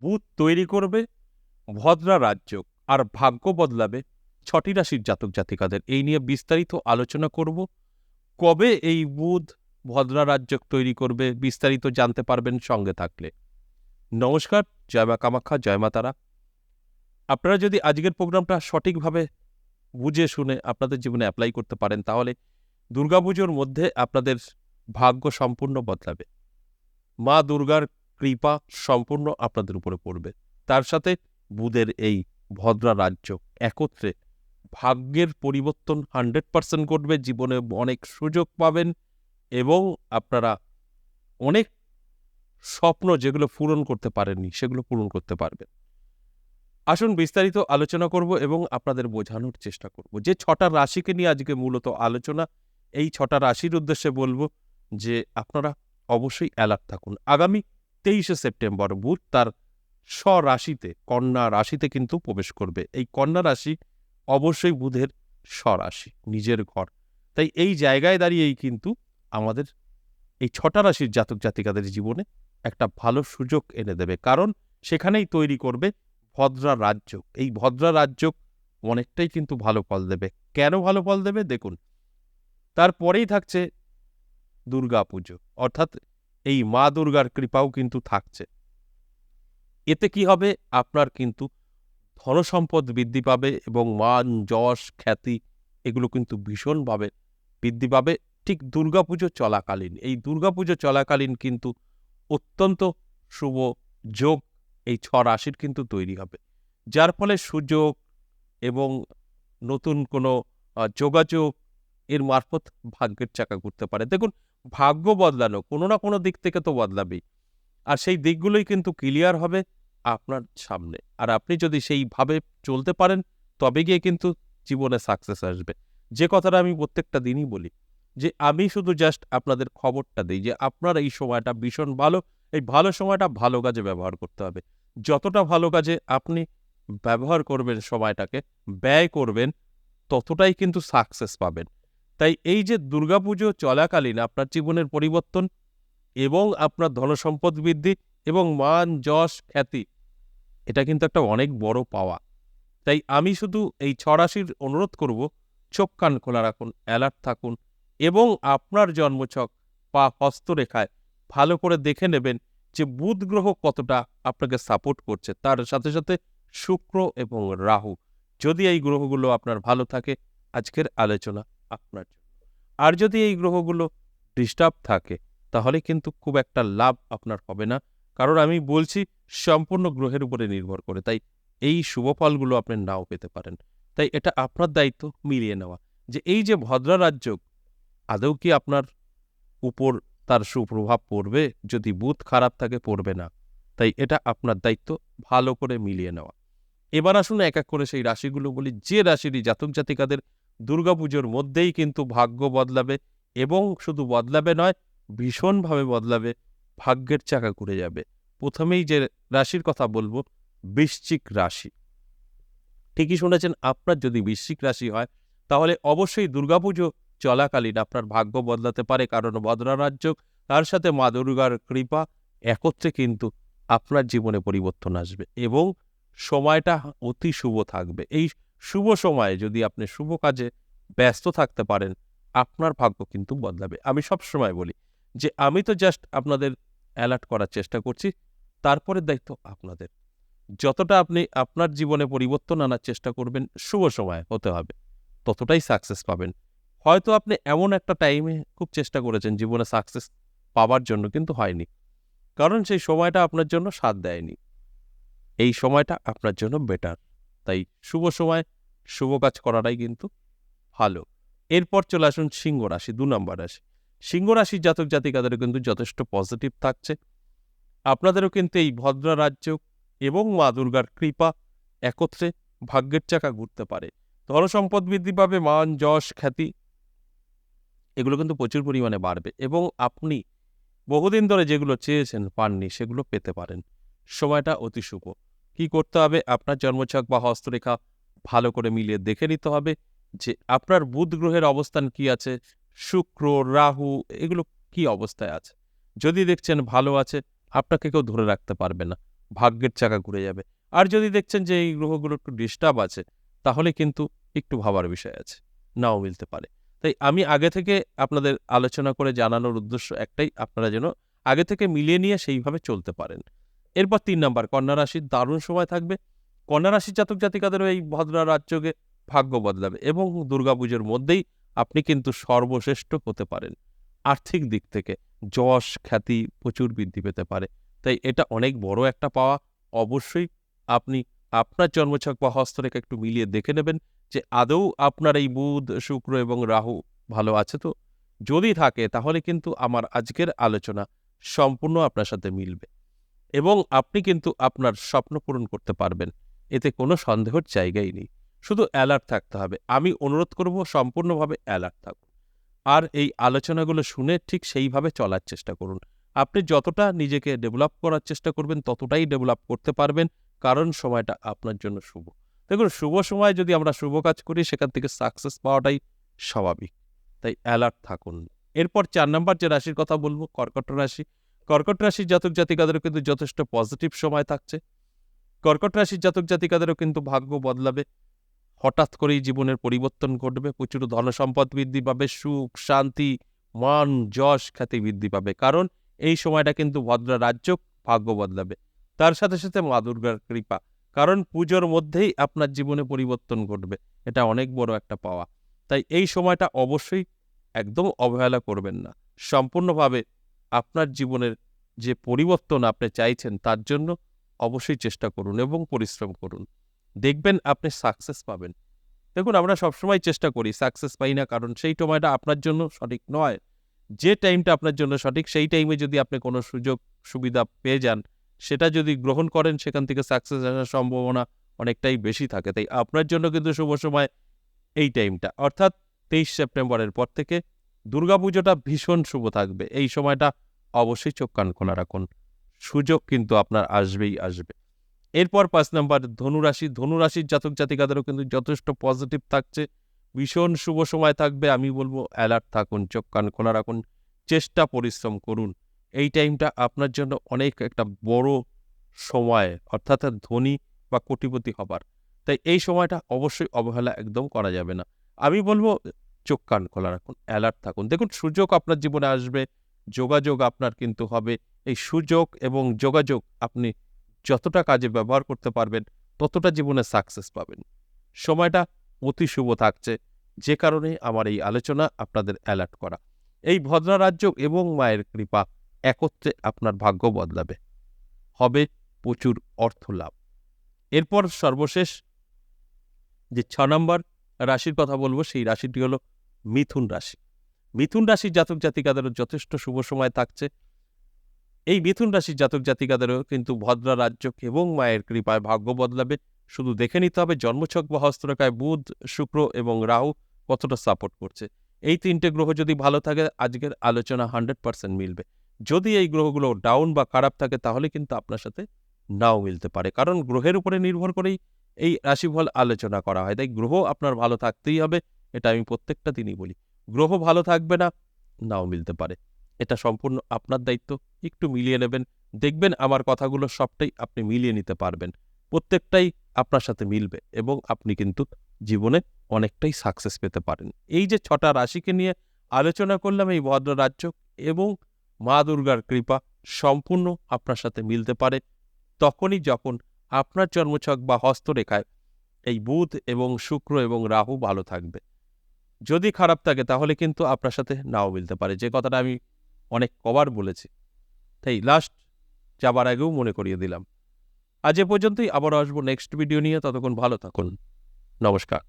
বুধ তৈরি করবে ভদ্রা রাজ্য আর ভাগ্য বদলাবে ৬টি রাশির জাতক জাতিকাদের। এই নিয়ে বিস্তারিত আলোচনা করব। কবে এই বুধ ভদ্রা রাজ্য তৈরি করবে বিস্তারিত জানতে পারবেন সঙ্গে থাকলে। নমস্কার, জয় মা কামাখ্যা, জয় মা তারা। আপনারা যদি আজকের প্রোগ্রামটা সঠিকভাবে বুঝে শুনে আপনাদের জীবনে অ্যাপ্লাই করতে পারেন, তাহলে দুর্গাপুজোর মধ্যে আপনাদের ভাগ্য সম্পূর্ণ বদলাবে। মা দুর্গার কৃপা সম্পূর্ণ আপনাদের উপরে পড়বে। তার সাথে বুধের এই ভদ্রা রাজ্য একত্রে ভাগ্যের পরিবর্তন 100% ঘটবে। জীবনে অনেক সুযোগ পাবেন এবং আপনারা অনেক স্বপ্ন যেগুলো পূরণ করতে পারেননি সেগুলো পূরণ করতে পারবেন। আসুন বিস্তারিত আলোচনা করব এবং আপনাদের বোঝানোর চেষ্টা করব যে ৬টা রাশিকে নিয়ে আজকে মূলত আলোচনা। এই ৬টা রাশির উদ্দেশ্যে বলবো যে আপনারা অবশ্যই অ্যালার্ট থাকুন। আগামী ২৩শে সেপ্টেম্বর বুধ তার স্বরাশিতে কন্যা রাশিতে কিন্তু প্রবেশ করবে। এই কন্যা রাশি অবশ্যই বুধের স্বরাশি, নিজের ঘর। তাই এই জায়গায় দাঁড়িয়েই কিন্তু আমাদের এই ৬টা রাশির জাতক জাতিকাদের জীবনে একটা ভালো সুযোগ এনে দেবে, কারণ সেখানেই তৈরি করবে ভদ্রা রাজ্য। এই ভদ্রা রাজ্য অনেকটাই কিন্তু ভালো ফল দেবে। কেন ভালো ফল দেবে দেখুন। তারপরেই থাকছে দুর্গাপুজো, অর্থাৎ এই মা দুর্গার কৃপাও কিন্তু থাকছে। এতে কি হবে, আপনার কিন্তু ধনসম্পদ বৃদ্ধি পাবে এবং মান, যশ, খ্যাতি এগুলো কিন্তু ভীষণভাবে বৃদ্ধি পাবে ঠিক দুর্গাপুজো চলাকালীন। এই দুর্গাপুজো চলাকালীন কিন্তু অত্যন্ত শুভ যোগ এই ৬ রাশির কিন্তু তৈরি হবে। যার ফলে সুযোগ এবং নতুন কোনো যোগাযোগ এর মারফত ভাগ্যের চাকা ঘুরতে পারে। দেখুন, ভাগ্য বদলানো কোনো না কোনো দিক থেকে তো বদলাবেই। আর সেই দিকগুলোই কিন্তু ক্লিয়ার হবে আপনার সামনে। আর আপনি যদি সেইভাবে চলতে পারেন, তবে গিয়ে কিন্তু জীবনে সাকসেস আসবে। যে কথাটা আমি প্রত্যেকটা দিনই বলি যে, আমি শুধু জাস্ট আপনাদের খবরটা দেই যে আপনার এই সময়টা ভীষণ ভালো। এই ভালো সময়টা ভালো কাজে ব্যবহার করতে হবে। যতটা ভালো কাজে আপনি ব্যবহার করবেন সময়টাকে, ব্যয় করবেন, ততটাই কিন্তু সাকসেস পাবেন। তাই এই যে দুর্গাপুজো চলাকালীন আপনার জীবনের পরিবর্তন এবং আপনার ধনসম্পদ বৃদ্ধি এবং মান, যশ, খ্যাতি, এটা কিন্তু একটা অনেক বড় পাওয়া। তাই আমি শুধু এই ৬ রাশির অনুরোধ করব, চোখ কান খোলা রাখুন, অ্যালার্ট থাকুন এবং আপনার জন্মছক বা হস্তরেখায় ভালো করে দেখে নেবেন যে বুধ গ্রহ কতটা আপনাকে সাপোর্ট করছে। তার সাথে সাথে শুক্র এবং রাহু, যদি এই গ্রহগুলো আপনার ভালো থাকে, আজকের আলোচনা আপনার জন্য। আর যদি এই গ্রহগুলো ডিস্টার্ব থাকে, তাহলে কিন্তু খুব একটা লাভ আপনার হবে না, কারণ আমি বলছি সম্পূর্ণ গ্রহের উপরে নির্ভর করে। তাই এই শুভ ফলগুলো আপনি নাও পেতে পারেন। তাই এটা আপনার দায়িত্ব মিলিয়ে নেওয়া যে এই যে ভদ্রা রাজ্য আদৌ কি আপনার উপর তার সুপ্রভাব পড়বে। যদি বুধ খারাপ থাকে, পড়বে না। তাই এটা আপনার দায়িত্ব ভালো করে মিলিয়ে নেওয়া। এবার আসুন এক এক করে সেই রাশিগুলো বলি। যে রাশিরই জাতক জাতিকাদের দুর্গাপুজোর মধ্যেই কিন্তু ভাগ্য বদলাবে এবং শুধু বদলাবে নয়, ভীষণভাবে বদলাবে, ভাগ্যের চাকা ঘুরে যাবে। প্রথমেই যে রাশির কথা বলবো, বৃশ্চিক রাশি। ঠিকই শুনেছেন, আপনার যদি বৃশ্চিক রাশি হয়, তাহলে অবশ্যই দুর্গাপুজো চলাকালীন আপনার ভাগ্য বদলাতে পারে, কারণ বদরা রাজ্য তার সাথে মা দুর্গার কৃপা একত্রে কিন্তু আপনার জীবনে পরিবর্তন আসবে এবং সময়টা অতি শুভ থাকবে। এই শুভ সময়ে যদি আপনি শুভ কাজে ব্যস্ত থাকতে পারেন, আপনার ভাগ্য কিন্তু বদলাবে। আমি সবসময় বলি যে আমি তো জাস্ট আপনাদের অ্যালার্ট করার চেষ্টা করছি, তারপরের দায়িত্ব আপনাদের। যতটা আপনি আপনার জীবনে পরিবর্তন আনার চেষ্টা করবেন, শুভ সময় হতে হবে, ততটাই সাকসেস পাবেন। হয়তো আপনি এমন একটা টাইমে খুব চেষ্টা করেছেন জীবনে সাকসেস পাওয়ার জন্য, কিন্তু হয়নি, কারণ সেই সময়টা আপনার জন্য সাথ দেয়নি। এই সময়টা আপনার জন্য বেটার। তাই শুভ সময় শুভ কাজ করাটাই কিন্তু ভালো। এরপর চলে আসুন সিংহ রাশি, ২ নম্বর রাশি। সিংহ রাশির জাতক জাতিকাদের কিন্তু যথেষ্ট পজিটিভ থাকছে। আপনাদেরও কিন্তু এই ভদ্রা রাজ্য এবং মা দুর্গার কৃপা একত্রে ভাগ্যের চাকা ঘুরতে পারে। ধনসম্পদ বৃদ্ধি পাবে, মান, যশ, খ্যাতি এগুলো কিন্তু প্রচুর পরিমাণে বাড়বে এবং আপনি বহুদিন ধরে যেগুলো চেয়েছেন পাননি, সেগুলো পেতে পারেন। সময়টা অতি শুভ। কি করতে হবে, আপনার জন্মছক বা হস্তরেখা ভালো করে মিলিয়ে দেখে নিতে হবে যে আপনার বুধ গ্রহের অবস্থান কি আছে, শুক্র, রাহু এগুলো কি অবস্থায় আছে। যদি দেখছেন ভালো আছে, আপনাকে কেউ ধরে রাখতে পারবে না। ভাগ্যের চাকা ঘুরে যাবে। আর যদি দেখছেন যে এই গ্রহগুলো একটু ডিস্টার্ব আছে, তাহলে কিন্তু একটু ভাবার বিষয় আছে, নাও মিলতে পারে। তাই আমি আগে থেকে আপনাদের আলোচনা করে জানানোর উদ্দেশ্য একটাই, আপনারা যেন আগে থেকে মিলিয়ে নিয়ে সেইভাবে চলতে পারেন। এরপর ৩ নাম্বার, কন্যা রাশির দারুণ সময় থাকবে। কন্যা রাশির জাতক জাতিকাদেরও এই ভদ্রা রাজযোগে ভাগ্য বদলাবে এবং দুর্গাপুজোর মধ্যেই আপনি কিন্তু সর্বশ্রেষ্ঠ হতে পারেন। আর্থিক দিক থেকে যশ খ্যাতি প্রচুর বৃদ্ধি পেতে পারে। তাই এটা অনেক বড় একটা পাওয়া। অবশ্যই আপনি আপনার জন্মছক বা হস্তরেখা একটু মিলিয়ে দেখে নেবেন যে আদৌ আপনার এই বুধ, শুক্র এবং রাহু ভালো আছে তো? যদি থাকে তাহলে কিন্তু আমার আজকের আলোচনা সম্পূর্ণ আপনার সাথে মিলবে এবং আপনি কিন্তু আপনার স্বপ্ন পূরণ করতে পারবেন। এতে কোনো সন্দেহের জায়গাই নেই। শুধু অ্যালার্ট থাকতে হবে। আমি অনুরোধ করব সম্পূর্ণভাবে অ্যালার্ট থাকুন। আর এই আলোচনাগুলো শুনে ঠিক সেইভাবে চলার চেষ্টা করুন। আপনি যতটা নিজেকে ডেভেলপ করার চেষ্টা করবেন ততটাই ডেভেলপ করতে পারবেন, কারণ সময়টা আপনার জন্য শুভ। দেখুন, শুভ সময়ে যদি আমরা শুভ কাজ করি সেখান থেকে সাকসেস পাওয়াটাই স্বাভাবিক। তাই অ্যালার্ট থাকুন। এরপর ৪ নাম্বার যে রাশির কথা বলব, কর্কট রাশি। কর্কট রাশির জাতক জাতিকাদেরও কিন্তু যথেষ্ট পজিটিভ সময় থাকছে। কর্কট রাশির জাতক জাতিকাদেরও কিন্তু ভাগ্য বদলাবে। হঠাৎ করেই জীবনের পরিবর্তন ঘটবে, প্রচুর ধনসম্পদ বৃদ্ধি পাবে, সুখ শান্তি মান যশ খ্যাতি বৃদ্ধি পাবে, কারণ এই সময়টা কিন্তু ভদ্রা রাজযোগ, ভাগ্য বদলাবে। তার সাথে সাথে মা দুর্গার কৃপা, কারণ পুজোর মধ্যেই আপনার জীবনে পরিবর্তন ঘটবে। এটা অনেক বড় একটা পাওয়া। তাই এই সময়টা অবশ্যই একদম অবহেলা করবেন না। সম্পূর্ণভাবে আপনার জীবনের যে পরিবর্তন আপনি চাইছেন তার জন্য অবশ্যই চেষ্টা করুন এবং পরিশ্রম করুন। দেখবেন আপনি সাকসেস পাবেন। দেখুন, আমরা সবসময় চেষ্টা করি, সাকসেস পাই না, কারণ সেই সময়টা আপনার জন্য সঠিক নয়। যে টাইমটা আপনার জন্য সঠিক সেই টাইমে যদি আপনি কোনো সুযোগ সুবিধা পেয়ে যান, সেটা যদি গ্রহণ করেন সেখান থেকে সাকসেস আসার সম্ভাবনা অনেকটাই বেশি থাকে। তাই আপনার জন্য কিন্তু শুভ সময় এই টাইমটা, অর্থাৎ ২৩ সেপ্টেম্বরের পর থেকে দুর্গাপুজোটা ভীষণ শুভ থাকবে। এই সময়টা অবশ্যই চোখ কান খোলা রাখুন। সুযোগ কিন্তু আপনার আসবেই আসবে। এরপর ৫ নাম্বার ধনুরাশি। ধনুরাশির জাতক জাতিকাদেরও কিন্তু যথেষ্ট পজিটিভ থাকছে। ভীষণ শুভ সময় থাকবে। আমি বলব অ্যালার্ট থাকুন, চোখ কান খোলা রাখুন, চেষ্টা পরিশ্রম করুন। এই টাইমটা আপনার জন্য অনেক একটা বড় সময়, অর্থাৎ ধনী বা কোটিপতি হবার। তাই এই সময়টা অবশ্যই অবহেলা একদম করা যাবে না। আমি বলব চোখ কান খোলা রাখুন, অ্যালার্ট থাকুন। দেখুন, সুযোগ আপনার জীবনে আসবে, যোগাযোগ আপনার কিন্তু হবে। এই সুযোগ এবং যোগাযোগ আপনি যতটা কাজে ব্যবহার করতে পারবেন ততটা জীবনে সাকসেস পাবেন। সময়টা অতি শুভ থাকছে, যে কারণে আমার এই আলোচনা আপনাদের অ্যালার্ট করা। এই ভদ্রা রাজযোগ এবং মায়ের কৃপা একত্রে আপনার ভাগ্য বদলাবে, হবে প্রচুর অর্থ লাভ। এরপর সর্বশেষ যে ৬ নম্বর রাশির কথা বলবো, সেই রাশিটি হলো মিথুন রাশি। মিথুন রাশির জাতক জাতিকাদেরও যথেষ্ট শুভ সময় থাকছে। এই মিথুন রাশির জাতক জাতিকাদেরও কিন্তু ভদ্রা রাজযোগ এবং মায়ের কৃপায় ভাগ্য বদলাবে। শুধু দেখে নিতে হবে জন্মছক বা হস্তরেখায় বুধ, শুক্র এবং রাহু কতটা সাপোর্ট করছে। এই ৩টে গ্রহ যদি ভালো থাকে, আজকের আলোচনা 100% মিলবে। যদি এই গ্রহগুলো ডাউন বা খারাপ থাকে তাহলে কিন্তু আপনার সাথে নাও মিলতে পারে, কারণ গ্রহের উপরে নির্ভর করেই এই রাশিফল আলোচনা করা হয়। তাই গ্রহ আপনার ভালো থাকতেই হবে, এটা আমি প্রত্যেকটা দিনই বলি। গ্রহ ভালো থাকবে না, নাও মিলতে পারে। এটা সম্পূর্ণ আপনার দায়িত্ব। একটু মিলিয়ে নেবেন, দেখবেন আমার কথাগুলো সবটাই আপনি মিলিয়ে নিতে পারবেন। প্রত্যেকটাই আপনার সাথে মিলবে এবং আপনি কিন্তু জীবনে অনেকটাই সাকসেস পেতে পারেন। এই যে ৬টা রাশিকে নিয়ে আলোচনা করলাম, এই ভদ্র রাজযোগ এবং মা দুর্গার কৃপা সম্পূর্ণ আপনার সাথে মিলতে পারে তখনই যখন আপনার জন্মছক বা হস্তরেখায় এই বুধ এবং শুক্র এবং রাহু ভালো থাকবে। যদি খারাপ থাকে তাহলে কিন্তু আপনার সাথে নাও মিলতে পারে, যে কথাটা আমি অনেক কবার বলেছি। তাই লাস্ট যাবার আগেও মনে করিয়ে দিলাম। আজ এ পর্যন্তই, আবারও আসবো নেক্সট ভিডিও নিয়ে। ততক্ষণ ভালো থাকুন। নমস্কার।